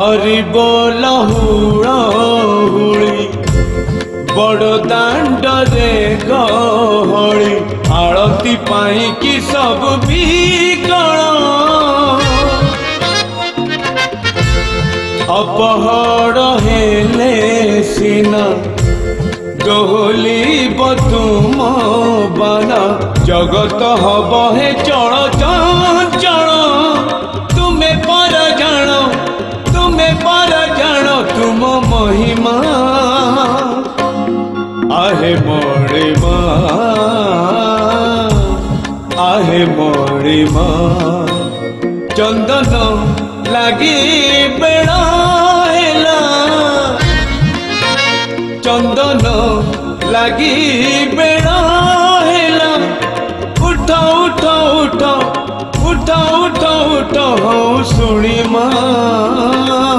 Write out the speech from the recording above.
हरि बोल हुड़ी बड़ दांड रे गहली आरती पाई कि सब बिकल अपहर हेले सिना दोहली तुम बाना जगत हब हे चल चंचल तुम्हें पर जानो तुम महिमा आहे मोरे माँ चंदन लगी बेड़ा हेला चंदन लगी बेड़ा हेला उठ उठ उठ उठ उठ उठ हूँ सुनी माँ।